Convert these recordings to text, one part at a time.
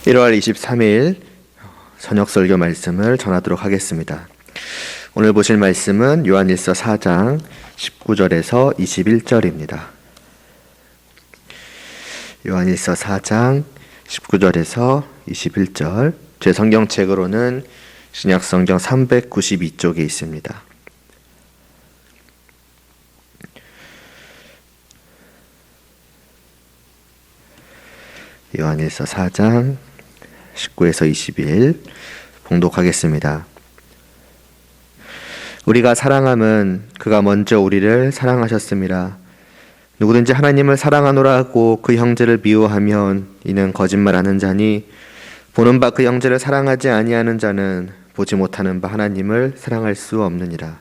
1월 23일 저녁 설교 말씀을 전하도록 하겠습니다. 오늘 보실 말씀은 요한일서 4장 19절에서 21절입니다. 요한일서 4장 19절에서 21절, 제 성경책으로는 신약성경 392쪽에 있습니다. 요한일서 4장 19에서 21 봉독하겠습니다. 우리가 사랑함은 그가 먼저 우리를 사랑하셨습니다. 누구든지 하나님을 사랑하노라 하고 그 형제를 미워하면 이는 거짓말하는 자니 보는 바 그 형제를 사랑하지 아니하는 자는 보지 못하는 바 하나님을 사랑할 수 없느니라.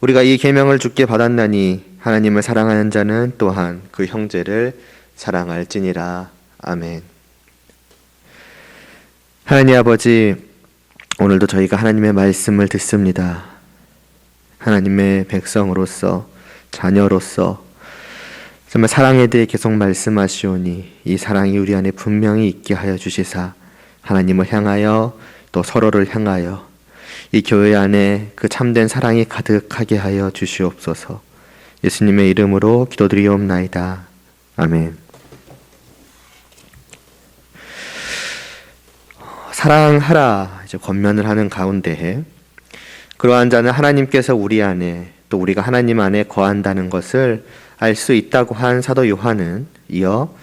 우리가 이 계명을 주께 받았나니 하나님을 사랑하는 자는 또한 그 형제를 사랑할지니라. 아멘. 하나님 아버지, 오늘도 저희가 하나님의 말씀을 듣습니다. 하나님의 백성으로서, 자녀로서 정말 사랑에 대해 계속 말씀하시오니 이 사랑이 우리 안에 분명히 있게 하여 주시사 하나님을 향하여 또 서로를 향하여 이 교회 안에 그 참된 사랑이 가득하게 하여 주시옵소서. 예수님의 이름으로 기도드리옵나이다. 아멘. 사랑하라 이제 권면을 하는 가운데에 그러한 자는 하나님께서 우리 안에 또 우리가 하나님 안에 거한다는 것을 알 수 있다고 한 사도 요한은 이어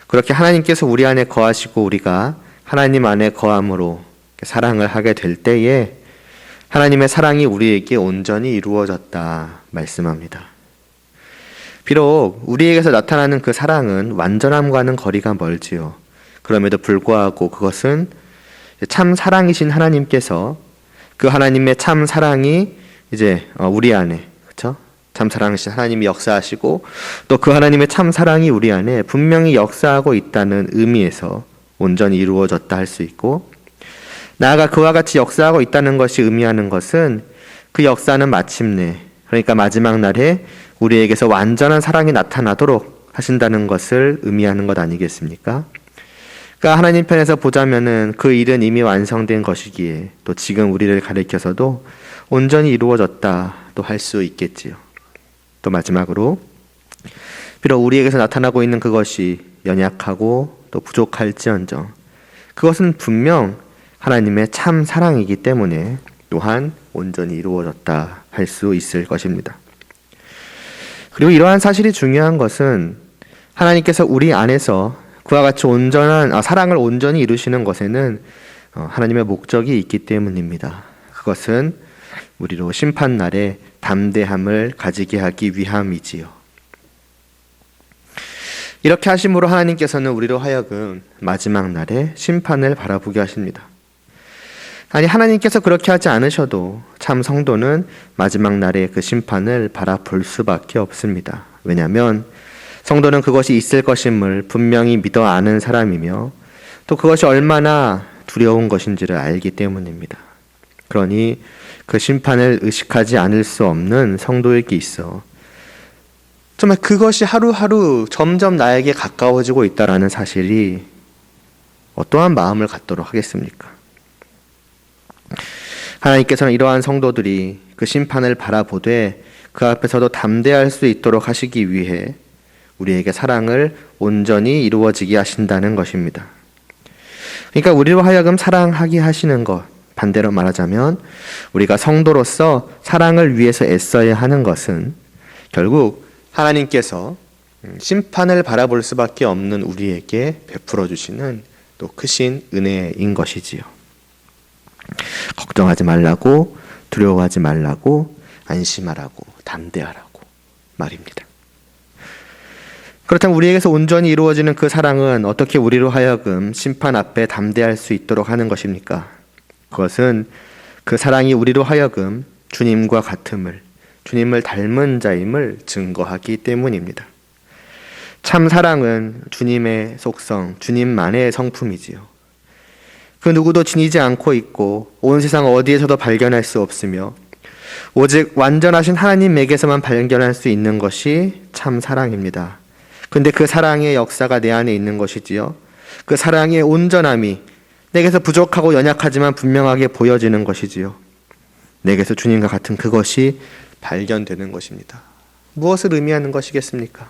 그렇게 하나님께서 우리 안에 거하시고 우리가 하나님 안에 거함으로 사랑을 하게 될 때에 하나님의 사랑이 우리에게 온전히 이루어졌다 말씀합니다. 비록 우리에게서 나타나는 그 사랑은 완전함과는 거리가 멀지요. 그럼에도 불구하고 그것은 참 사랑이신 하나님께서 그 하나님의 참 사랑이 이제 우리 안에, 그렇죠? 참 사랑이신 하나님이 역사하시고 또 그 하나님의 참 사랑이 우리 안에 분명히 역사하고 있다는 의미에서 온전히 이루어졌다 할 수 있고, 나아가 그와 같이 역사하고 있다는 것이 의미하는 것은 그 역사는 마침내, 그러니까 마지막 날에 우리에게서 완전한 사랑이 나타나도록 하신다는 것을 의미하는 것 아니겠습니까? 그러니까 하나님 편에서 보자면은 그 일은 이미 완성된 것이기에 또 지금 우리를 가리켜서도 온전히 이루어졌다 또 할 수 있겠지요. 또 마지막으로 비록 우리에게서 나타나고 있는 그것이 연약하고 또 부족할지언정 그것은 분명 하나님의 참 사랑이기 때문에 또한 온전히 이루어졌다 할 수 있을 것입니다. 그리고 이러한 사실이 중요한 것은 하나님께서 우리 안에서 그와 같이 온전한 사랑을 온전히 이루시는 것에는 하나님의 목적이 있기 때문입니다. 그것은 우리로 심판날에 담대함을 가지게 하기 위함이지요. 이렇게 하심으로 하나님께서는 우리로 하여금 마지막 날에 심판을 바라보게 하십니다. 아니, 하나님께서 그렇게 하지 않으셔도 참 성도는 마지막 날에 그 심판을 바라볼 수밖에 없습니다. 왜냐하면 성도는 그것이 있을 것임을 분명히 믿어 아는 사람이며 또 그것이 얼마나 두려운 것인지를 알기 때문입니다. 그러니 그 심판을 의식하지 않을 수 없는 성도에게 있어 정말 그것이 하루하루 점점 나에게 가까워지고 있다라는 사실이 어떠한 마음을 갖도록 하겠습니까? 하나님께서는 이러한 성도들이 그 심판을 바라보되 그 앞에서도 담대할 수 있도록 하시기 위해 우리에게 사랑을 온전히 이루어지게 하신다는 것입니다. 그러니까 우리로 하여금 사랑하게 하시는 것, 반대로 말하자면 우리가 성도로서 사랑을 위해서 애써야 하는 것은 결국 하나님께서 심판을 바라볼 수밖에 없는 우리에게 베풀어 주시는 또 크신 은혜인 것이지요. 걱정하지 말라고, 두려워하지 말라고, 안심하라고, 담대하라고 말입니다. 그렇다면 우리에게서 온전히 이루어지는 그 사랑은 어떻게 우리로 하여금 심판 앞에 담대할 수 있도록 하는 것입니까? 그것은 그 사랑이 우리로 하여금 주님과 같음을, 주님을 닮은 자임을 증거하기 때문입니다. 참 사랑은 주님의 속성, 주님만의 성품이지요. 그 누구도 지니지 않고 있고 온 세상 어디에서도 발견할 수 없으며 오직 완전하신 하나님에게서만 발견할 수 있는 것이 참 사랑입니다. 근데 그 사랑의 역사가 내 안에 있는 것이지요. 그 사랑의 온전함이 내게서 부족하고 연약하지만 분명하게 보여지는 것이지요. 내게서 주님과 같은 그것이 발견되는 것입니다. 무엇을 의미하는 것이겠습니까?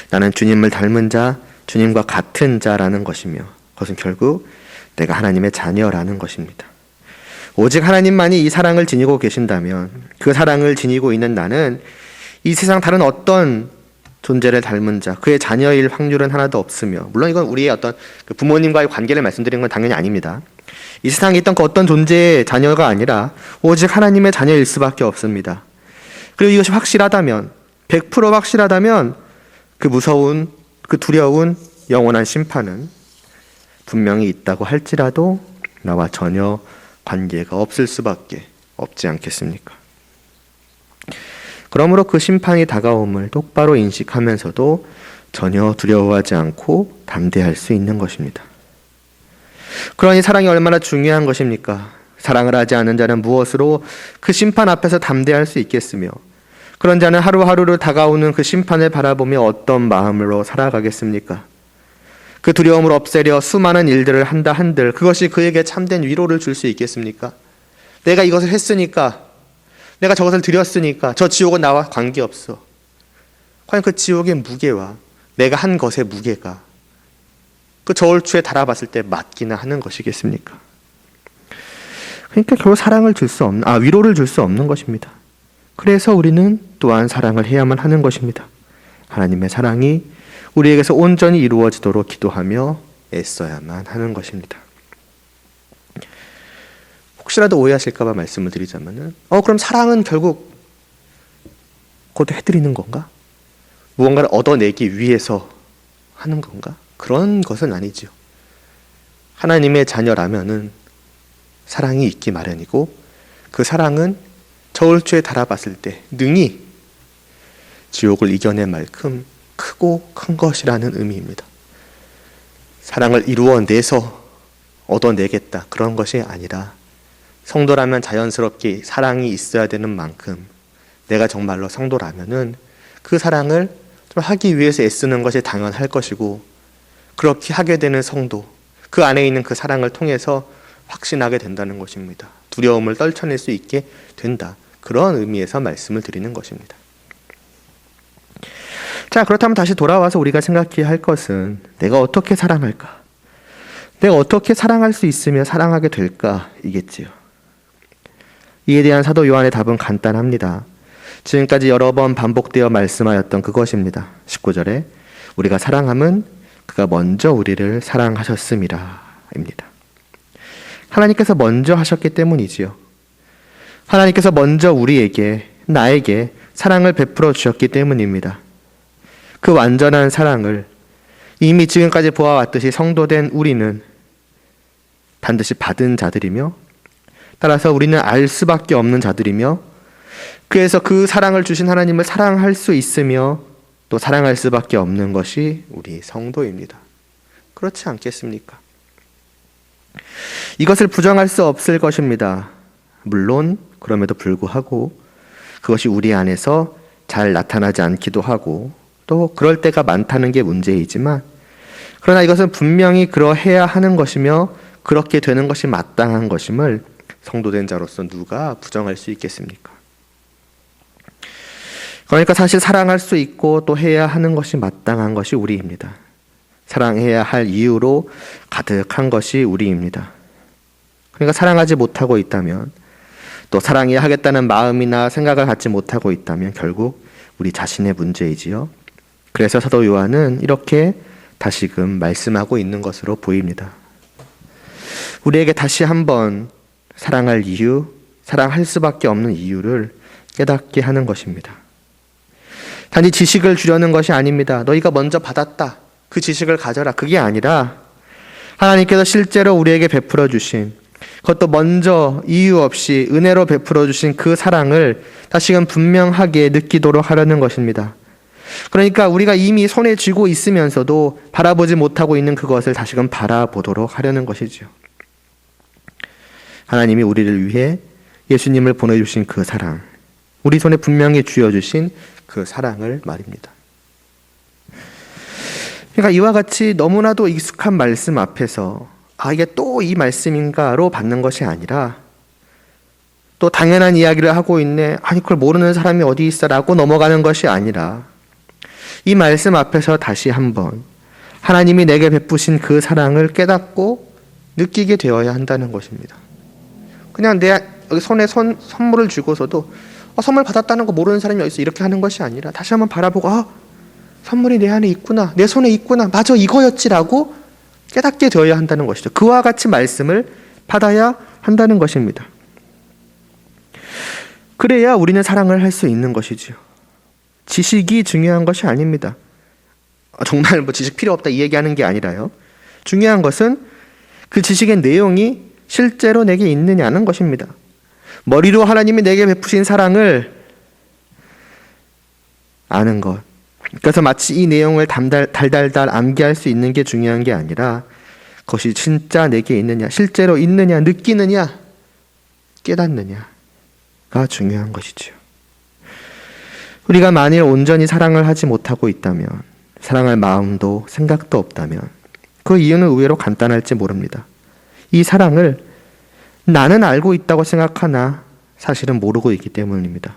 나는 주님을 닮은 자, 주님과 같은 자라는 것이며 그것은 결국 내가 하나님의 자녀라는 것입니다. 오직 하나님만이 이 사랑을 지니고 계신다면 그 사랑을 지니고 있는 나는 이 세상 다른 어떤 존재를 닮은 자, 그의 자녀일 확률은 하나도 없으며, 물론 이건 우리의 어떤 부모님과의 관계를 말씀드리는 건 당연히 아닙니다. 이 세상에 있던 그 어떤 존재의 자녀가 아니라 오직 하나님의 자녀일 수밖에 없습니다. 그리고 이것이 확실하다면, 100% 확실하다면 그 무서운, 그 두려운 영원한 심판은 분명히 있다고 할지라도 나와 전혀 관계가 없을 수밖에 없지 않겠습니까? 그러므로 그 심판이 다가옴을 똑바로 인식하면서도 전혀 두려워하지 않고 담대할 수 있는 것입니다. 그러니 사랑이 얼마나 중요한 것입니까? 사랑을 하지 않는 자는 무엇으로 그 심판 앞에서 담대할 수 있겠으며, 그런 자는 하루하루를 다가오는 그 심판을 바라보며 어떤 마음으로 살아가겠습니까? 그 두려움을 없애려 수많은 일들을 한다 한들 그것이 그에게 참된 위로를 줄 수 있겠습니까? 내가 이것을 했으니까, 내가 저것을 드렸으니까 저 지옥은 나와 관계없어. 과연 그 지옥의 무게와 내가 한 것의 무게가 그 저울추에 달아봤을 때 맞기나 하는 것이겠습니까? 그러니까 결국 사랑을 줄 수 없는, 위로를 줄 수 없는 것입니다. 그래서 우리는 또한 사랑을 해야만 하는 것입니다. 하나님의 사랑이 우리에게서 온전히 이루어지도록 기도하며 애써야만 하는 것입니다. 혹시라도 오해하실까 봐 말씀을 드리자면은 그럼 사랑은 결국 그것도 해드리는 건가? 무언가를 얻어내기 위해서 하는 건가? 그런 것은 아니지요. 하나님의 자녀라면은 사랑이 있기 마련이고 그 사랑은 저울추에 달아봤을 때 능히 지옥을 이겨낼 만큼 크고 큰 것이라는 의미입니다. 사랑을 이루어내서 얻어내겠다 그런 것이 아니라 성도라면 자연스럽게 사랑이 있어야 되는 만큼 내가 정말로 성도라면은 그 사랑을 좀 하기 위해서 애쓰는 것이 당연할 것이고, 그렇게 하게 되는 성도, 그 안에 있는 그 사랑을 통해서 확신하게 된다는 것입니다. 두려움을 떨쳐낼 수 있게 된다. 그런 의미에서 말씀을 드리는 것입니다. 자, 그렇다면 다시 돌아와서 우리가 생각해야 할 것은 내가 어떻게 사랑할까? 내가 어떻게 사랑할 수 있으며 사랑하게 될까? 이겠지요. 이에 대한 사도 요한의 답은 간단합니다. 지금까지 여러 번 반복되어 말씀하였던 그것입니다. 19절에 우리가 사랑함은 그가 먼저 우리를 사랑하셨음이라 입니다. 하나님께서 먼저 하셨기 때문이지요. 하나님께서 먼저 우리에게, 나에게 사랑을 베풀어 주셨기 때문입니다. 그 완전한 사랑을 이미 지금까지 보아왔듯이 성도된 우리는 반드시 받은 자들이며, 따라서 우리는 알 수밖에 없는 자들이며, 그래서 그 사랑을 주신 하나님을 사랑할 수 있으며 또 사랑할 수밖에 없는 것이 우리 성도입니다. 그렇지 않겠습니까? 이것을 부정할 수 없을 것입니다. 물론 그럼에도 불구하고 그것이 우리 안에서 잘 나타나지 않기도 하고 또 그럴 때가 많다는 게 문제이지만, 그러나 이것은 분명히 그러해야 하는 것이며 그렇게 되는 것이 마땅한 것임을 성도된 자로서 누가 부정할 수 있겠습니까? 그러니까 사실 사랑할 수 있고 또 해야 하는 것이 마땅한 것이 우리입니다. 사랑해야 할 이유로 가득한 것이 우리입니다. 그러니까 사랑하지 못하고 있다면, 또 사랑해야 하겠다는 마음이나 생각을 갖지 못하고 있다면 결국 우리 자신의 문제이지요. 그래서 사도 요한은 이렇게 다시금 말씀하고 있는 것으로 보입니다. 우리에게 다시 한번 사랑할 이유, 사랑할 수밖에 없는 이유를 깨닫게 하는 것입니다. 단지 지식을 주려는 것이 아닙니다. 너희가 먼저 받았다, 그 지식을 가져라, 그게 아니라 하나님께서 실제로 우리에게 베풀어 주신, 그것도 먼저 이유 없이 은혜로 베풀어 주신 그 사랑을 다시금 분명하게 느끼도록 하려는 것입니다. 그러니까 우리가 이미 손에 쥐고 있으면서도 바라보지 못하고 있는 그것을 다시금 바라보도록 하려는 것이죠. 하나님이 우리를 위해 예수님을 보내주신 그 사랑, 우리 손에 분명히 쥐어주신 그 사랑을 말입니다. 그러니까 이와 같이 너무나도 익숙한 말씀 앞에서 이게 또 이 말씀인가로 받는 것이 아니라 또 당연한 이야기를 하고 있네. 그걸 모르는 사람이 어디 있어라고 넘어가는 것이 아니라 이 말씀 앞에서 다시 한번 하나님이 내게 베푸신 그 사랑을 깨닫고 느끼게 되어야 한다는 것입니다. 그냥 내 손에 선물을 쥐고서도 선물 받았다는 거 모르는 사람이 어디 있어 이렇게 하는 것이 아니라 다시 한번 바라보고 선물이 내 안에 있구나, 내 손에 있구나, 맞아 이거였지라고 깨닫게 되어야 한다는 것이죠. 그와 같이 말씀을 받아야 한다는 것입니다. 그래야 우리는 사랑을 할 수 있는 것이지요. 지식이 중요한 것이 아닙니다. 정말 지식 필요 없다 이 얘기하는 게 아니라요. 중요한 것은 그 지식의 내용이 실제로 내게 있느냐는 것입니다. 머리로 하나님이 내게 베푸신 사랑을 아는 것. 그래서 마치 이 내용을 달달달 암기할 수 있는 게 중요한 게 아니라 그것이 진짜 내게 있느냐, 실제로 있느냐, 느끼느냐, 깨닫느냐가 중요한 것이지요. 우리가 만일 온전히 사랑을 하지 못하고 있다면, 사랑할 마음도 생각도 없다면 그 이유는 의외로 간단할지 모릅니다. 이 사랑을 나는 알고 있다고 생각하나 사실은 모르고 있기 때문입니다.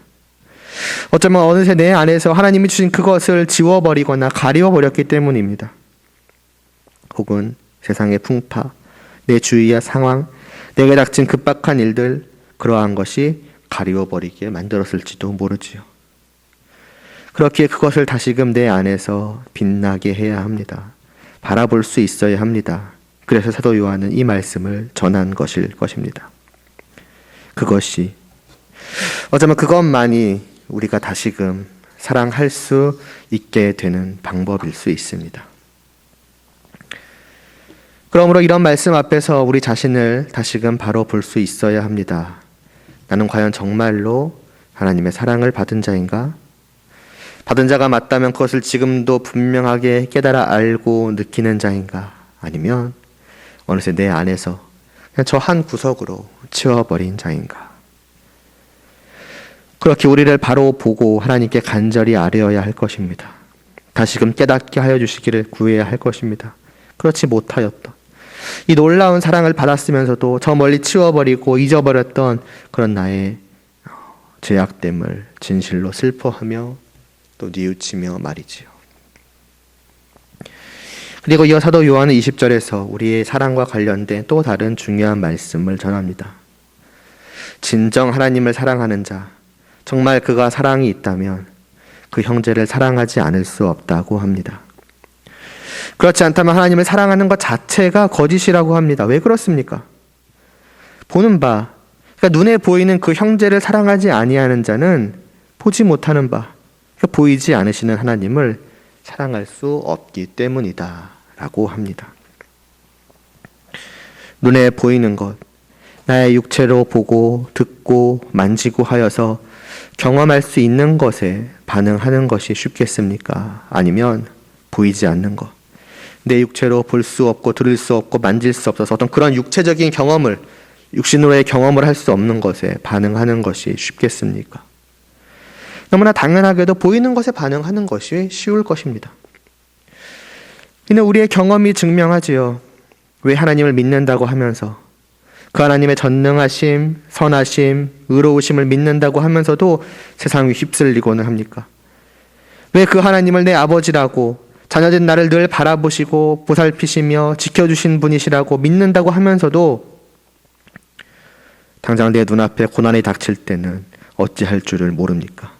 어쩌면 어느새 내 안에서 하나님이 주신 그것을 지워버리거나 가리워버렸기 때문입니다. 혹은 세상의 풍파, 내 주위의 상황, 내게 닥친 급박한 일들, 그러한 것이 가리워버리게 만들었을지도 모르지요. 그렇기에 그것을 다시금 내 안에서 빛나게 해야 합니다. 바라볼 수 있어야 합니다. 그래서 사도 요한은 이 말씀을 전한 것일 것입니다. 그것이 어쩌면 그것만이 우리가 다시금 사랑할 수 있게 되는 방법일 수 있습니다. 그러므로 이런 말씀 앞에서 우리 자신을 다시금 바로 볼 수 있어야 합니다. 나는 과연 정말로 하나님의 사랑을 받은 자인가? 받은 자가 맞다면 그것을 지금도 분명하게 깨달아 알고 느끼는 자인가? 아니면 어느새 내 안에서 그냥 저 한 구석으로 치워버린 자인가? 그렇게 우리를 바로 보고 하나님께 간절히 아뢰어야 할 것입니다. 다시금 깨닫게 하여 주시기를 구해야 할 것입니다. 그렇지 못하였던 이 놀라운 사랑을 받았으면서도 저 멀리 치워버리고 잊어버렸던 그런 나의 죄악됨을 진실로 슬퍼하며 또 뉘우치며 말이지요. 그리고 이어 사도 요한은 20절에서 우리의 사랑과 관련된 또 다른 중요한 말씀을 전합니다. 진정 하나님을 사랑하는 자, 정말 그가 사랑이 있다면 그 형제를 사랑하지 않을 수 없다고 합니다. 그렇지 않다면 하나님을 사랑하는 것 자체가 거짓이라고 합니다. 왜 그렇습니까? 보는 바, 그러니까 눈에 보이는 그 형제를 사랑하지 아니하는 자는 보지 못하는 바, 그러니까 보이지 않으시는 하나님을 사랑할 수 없기 때문이다 라고 합니다. 눈에 보이는 것, 나의 육체로 보고 듣고 만지고 하여서 경험할 수 있는 것에 반응하는 것이 쉽겠습니까? 아니면 보이지 않는 것, 내 육체로 볼 수 없고 들을 수 없고 만질 수 없어서 어떤 그런 육체적인 경험을, 육신으로의 경험을 할 수 없는 것에 반응하는 것이 쉽겠습니까? 너무나 당연하게도 보이는 것에 반응하는 것이 쉬울 것입니다. 이는 우리의 경험이 증명하지요. 왜 하나님을 믿는다고 하면서 그 하나님의 전능하심, 선하심, 의로우심을 믿는다고 하면서도 세상에 휩쓸리고는 합니까? 왜 그 하나님을 내 아버지라고, 자녀된 나를 늘 바라보시고 보살피시며 지켜주신 분이시라고 믿는다고 하면서도 당장 내 눈앞에 고난이 닥칠 때는 어찌할 줄을 모릅니까?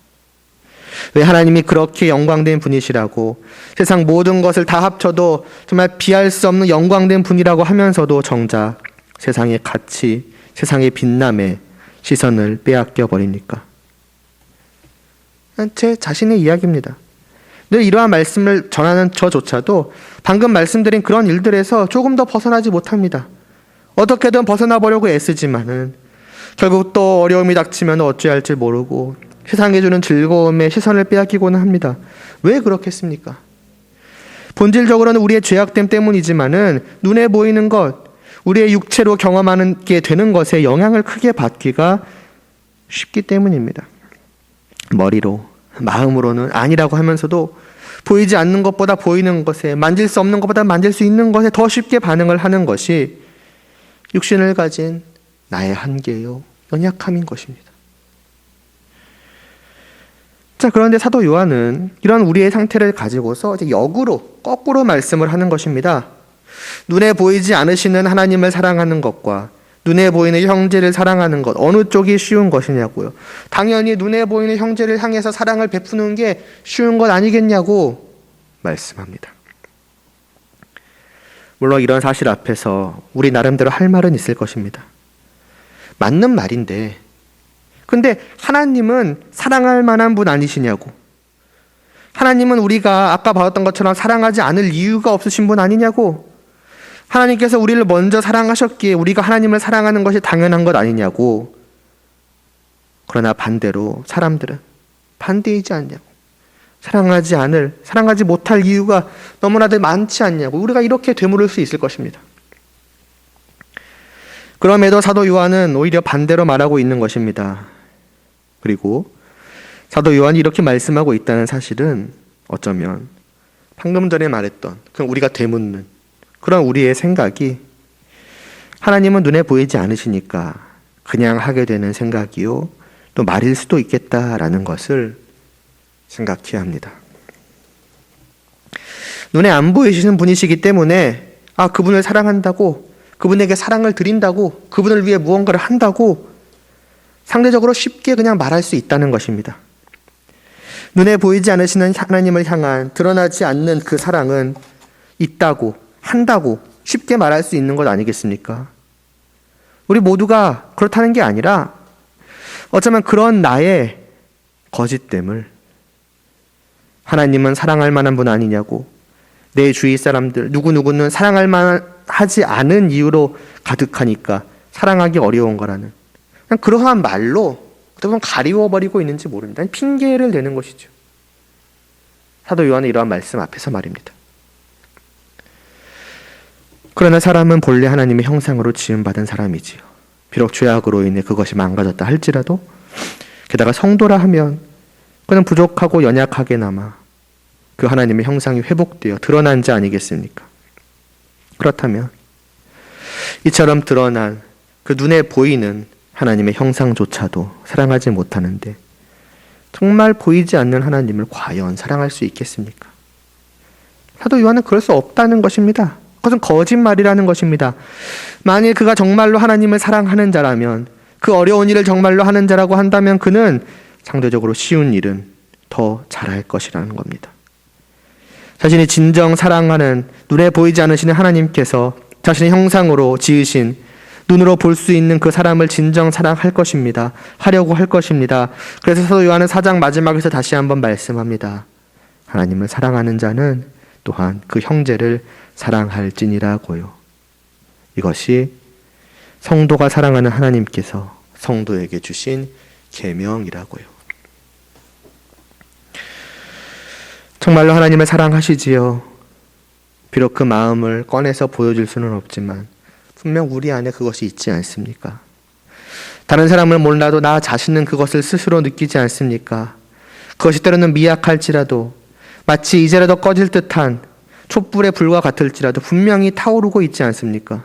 왜 하나님이 그렇게 영광된 분이시라고, 세상 모든 것을 다 합쳐도 정말 비할 수 없는 영광된 분이라고 하면서도 정작 세상의 가치, 세상의 빛남에 시선을 빼앗겨 버립니까? 제 자신의 이야기입니다. 늘 이러한 말씀을 전하는 저조차도 방금 말씀드린 그런 일들에서 조금 더 벗어나지 못합니다. 어떻게든 벗어나 보려고 애쓰지만은 결국 또 어려움이 닥치면 어찌할지 모르고 세상에 주는 즐거움에 시선을 빼앗기고는 합니다. 왜 그렇겠습니까? 본질적으로는 우리의 죄악됨 때문이지만은 눈에 보이는 것, 우리의 육체로 경험하게 되는 것에 영향을 크게 받기가 쉽기 때문입니다. 머리로, 마음으로는 아니라고 하면서도 보이지 않는 것보다 보이는 것에, 만질 수 없는 것보다 만질 수 있는 것에 더 쉽게 반응을 하는 것이 육신을 가진 나의 한계요, 연약함인 것입니다. 자, 그런데 사도 요한은 이런 우리의 상태를 가지고서 이제 역으로, 거꾸로 말씀을 하는 것입니다. 눈에 보이지 않으시는 하나님을 사랑하는 것과 눈에 보이는 형제를 사랑하는 것, 어느 쪽이 쉬운 것이냐고요. 당연히 눈에 보이는 형제를 향해서 사랑을 베푸는 게 쉬운 것 아니겠냐고 말씀합니다. 물론 이런 사실 앞에서 우리 나름대로 할 말은 있을 것입니다. 맞는 말인데, 근데 하나님은 사랑할 만한 분 아니시냐고. 하나님은 우리가 아까 봤던 것처럼 사랑하지 않을 이유가 없으신 분 아니냐고. 하나님께서 우리를 먼저 사랑하셨기에 우리가 하나님을 사랑하는 것이 당연한 것 아니냐고. 그러나 반대로 사람들은 반대이지 않냐고. 사랑하지 못할 이유가 너무나도 많지 않냐고. 우리가 이렇게 되물을 수 있을 것입니다. 그럼에도 사도 요한은 오히려 반대로 말하고 있는 것입니다. 그리고 사도 요한이 이렇게 말씀하고 있다는 사실은 어쩌면 방금 전에 말했던 그럼 우리가 되묻는 그런 우리의 생각이 하나님은 눈에 보이지 않으시니까 그냥 하게 되는 생각이요, 또 말일 수도 있겠다라는 것을 생각해야 합니다. 눈에 안 보이시는 분이시기 때문에 그분을 사랑한다고, 그분에게 사랑을 드린다고, 그분을 위해 무언가를 한다고 상대적으로 쉽게 그냥 말할 수 있다는 것입니다. 눈에 보이지 않으시는 하나님을 향한 드러나지 않는 그 사랑은 있다고, 한다고 쉽게 말할 수 있는 것 아니겠습니까? 우리 모두가 그렇다는 게 아니라 어쩌면 그런 나의 거짓됨을 하나님은 사랑할 만한 분 아니냐고, 내 주위 사람들 누구누구는 사랑할 만하지 않은 이유로 가득하니까 사랑하기 어려운 거라는 그냥 그러한 말로 어떻게 보면 가리워버리고 있는지 모릅니다. 핑계를 대는 것이죠. 사도 요한은 이러한 말씀 앞에서 말입니다. 그러나 사람은 본래 하나님의 형상으로 지음받은 사람이지요. 비록 죄악으로 인해 그것이 망가졌다 할지라도, 게다가 성도라 하면 그는 부족하고 연약하게나마 그 하나님의 형상이 회복되어 드러난 자 아니겠습니까? 그렇다면 이처럼 드러난 그 눈에 보이는 하나님의 형상조차도 사랑하지 못하는데 정말 보이지 않는 하나님을 과연 사랑할 수 있겠습니까? 사도 요한은 그럴 수 없다는 것입니다. 그것은 거짓말이라는 것입니다. 만일 그가 정말로 하나님을 사랑하는 자라면, 그 어려운 일을 정말로 하는 자라고 한다면 그는 상대적으로 쉬운 일은 더 잘할 것이라는 겁니다. 자신이 진정 사랑하는, 눈에 보이지 않으시는 하나님께서 자신의 형상으로 지으신, 눈으로 볼 수 있는 그 사람을 진정 사랑할 것입니다. 하려고 할 것입니다. 그래서 사도 요한은 4장 마지막에서 다시 한번 말씀합니다. 하나님을 사랑하는 자는 또한 그 형제를 사랑할지니라고요. 이것이 성도가 사랑하는 하나님께서 성도에게 주신 계명이라고요. 정말로 하나님을 사랑하시지요. 비록 그 마음을 꺼내서 보여줄 수는 없지만 분명 우리 안에 그것이 있지 않습니까? 다른 사람을 몰라도 나 자신은 그것을 스스로 느끼지 않습니까? 그것이 때로는 미약할지라도, 마치 이제라도 꺼질 듯한 촛불의 불과 같을지라도 분명히 타오르고 있지 않습니까?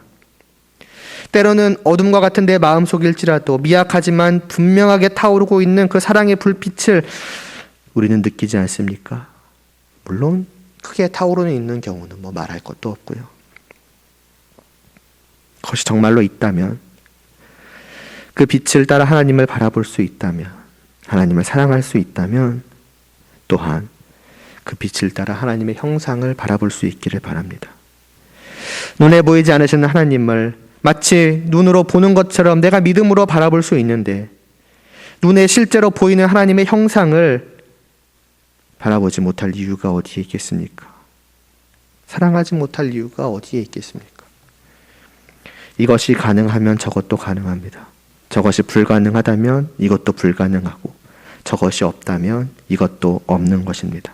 때로는 어둠과 같은 내 마음속일지라도 미약하지만 분명하게 타오르고 있는 그 사랑의 불빛을 우리는 느끼지 않습니까? 물론 크게 타오르는 있는 경우는 말할 것도 없고요. 그것이 정말로 있다면, 그 빛을 따라 하나님을 바라볼 수 있다면, 하나님을 사랑할 수 있다면 또한 그 빛을 따라 하나님의 형상을 바라볼 수 있기를 바랍니다. 눈에 보이지 않으시는 하나님을 마치 눈으로 보는 것처럼 내가 믿음으로 바라볼 수 있는데, 눈에 실제로 보이는 하나님의 형상을 바라보지 못할 이유가 어디에 있겠습니까? 사랑하지 못할 이유가 어디에 있겠습니까? 이것이 가능하면 저것도 가능합니다. 저것이 불가능하다면 이것도 불가능하고, 저것이 없다면 이것도 없는 것입니다.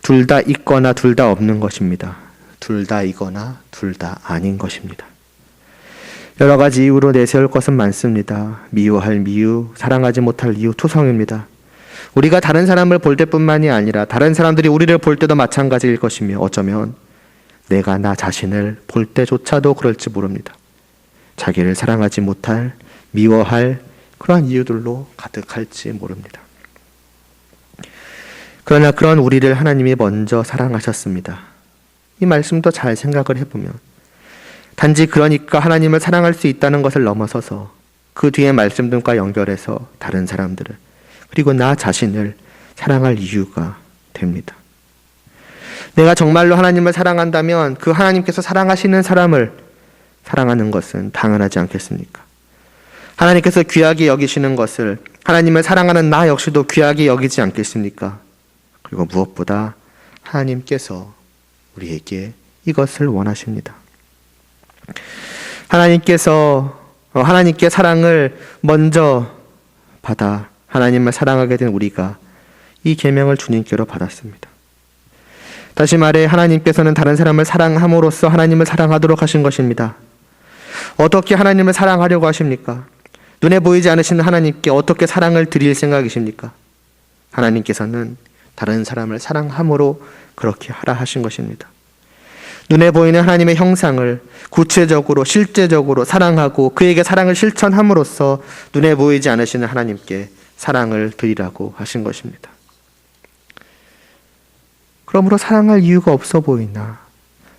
둘 다 있거나 둘 다 없는 것입니다. 둘 다 이거나 둘 다 아닌 것입니다. 여러 가지 이유로 내세울 것은 많습니다. 미워할 미유, 사랑하지 못할 이유 투성입니다. 우리가 다른 사람을 볼 때뿐만이 아니라 다른 사람들이 우리를 볼 때도 마찬가지일 것이며 어쩌면 내가 나 자신을 볼 때조차도 그럴지 모릅니다. 자기를 사랑하지 못할, 미워할 그러한 이유들로 가득할지 모릅니다. 그러나 그런 우리를 하나님이 먼저 사랑하셨습니다. 이 말씀도 잘 생각을 해보면 단지 그러니까 하나님을 사랑할 수 있다는 것을 넘어서서 그 뒤에 말씀들과 연결해서 다른 사람들을 그리고 나 자신을 사랑할 이유가 됩니다. 내가 정말로 하나님을 사랑한다면 그 하나님께서 사랑하시는 사람을 사랑하는 것은 당연하지 않겠습니까? 하나님께서 귀하게 여기시는 것을 하나님을 사랑하는 나 역시도 귀하게 여기지 않겠습니까? 그리고 무엇보다 하나님께서 우리에게 이것을 원하십니다. 하나님께 사랑을 먼저 받아 하나님을 사랑하게 된 우리가 이 계명을 주님께로 받았습니다. 다시 말해 하나님께서는 다른 사람을 사랑함으로써 하나님을 사랑하도록 하신 것입니다. 어떻게 하나님을 사랑하려고 하십니까? 눈에 보이지 않으시는 하나님께 어떻게 사랑을 드릴 생각이십니까? 하나님께서는 다른 사람을 사랑함으로 그렇게 하라 하신 것입니다. 눈에 보이는 하나님의 형상을 구체적으로 실제적으로 사랑하고 그에게 사랑을 실천함으로써 눈에 보이지 않으시는 하나님께 사랑을 드리라고 하신 것입니다. 그러므로 사랑할 이유가 없어 보이나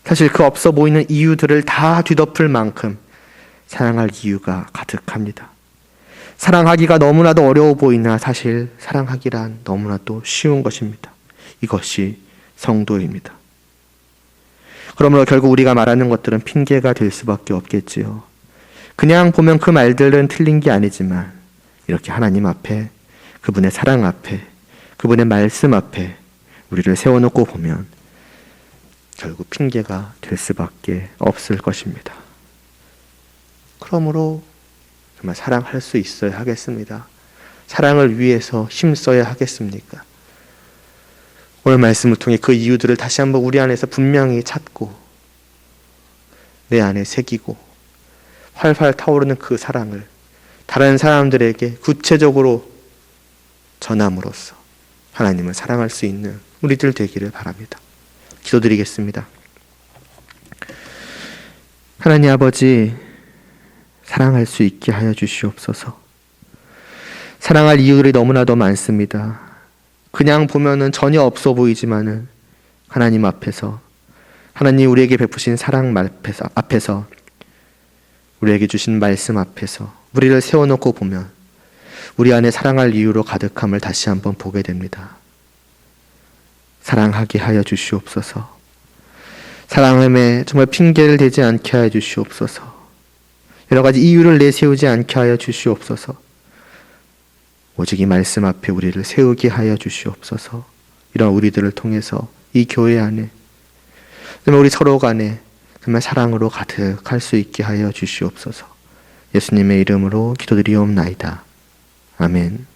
사실 그 없어 보이는 이유들을 다 뒤덮을 만큼 사랑할 이유가 가득합니다. 사랑하기가 너무나도 어려워 보이나 사실 사랑하기란 너무나도 쉬운 것입니다. 이것이 성도입니다. 그러므로 결국 우리가 말하는 것들은 핑계가 될 수밖에 없겠지요. 그냥 보면 그 말들은 틀린 게 아니지만 이렇게 하나님 앞에 그분의 사랑 앞에 그분의 말씀 앞에 우리를 세워놓고 보면 결국 핑계가 될 수밖에 없을 것입니다. 그러므로 정말 사랑할 수 있어야 하겠습니다. 사랑을 위해서 힘써야 하겠습니까? 오늘 말씀을 통해 그 이유들을 다시 한번 우리 안에서 분명히 찾고 내 안에 새기고 활활 타오르는 그 사랑을 다른 사람들에게 구체적으로 전함으로써 하나님을 사랑할 수 있는 우리들 되기를 바랍니다. 기도드리겠습니다. 하나님 아버지, 사랑할 수 있게 하여 주시옵소서. 사랑할 이유들이 너무나도 많습니다. 그냥 보면은 전혀 없어 보이지만은 하나님 앞에서 하나님 우리에게 베푸신 사랑 앞에서 우리에게 주신 말씀 앞에서 우리를 세워놓고 보면 우리 안에 사랑할 이유로 가득함을 다시 한번 보게 됩니다. 사랑하게 하여 주시옵소서. 사랑함에 정말 핑계를 대지 않게 하여 주시옵소서. 여러 가지 이유를 내세우지 않게 하여 주시옵소서. 오직 이 말씀 앞에 우리를 세우게 하여 주시옵소서. 이런 우리들을 통해서 이 교회 안에 정말 우리 서로 간에 정말 사랑으로 가득할 수 있게 하여 주시옵소서. 예수님의 이름으로 기도드리옵나이다. 아멘.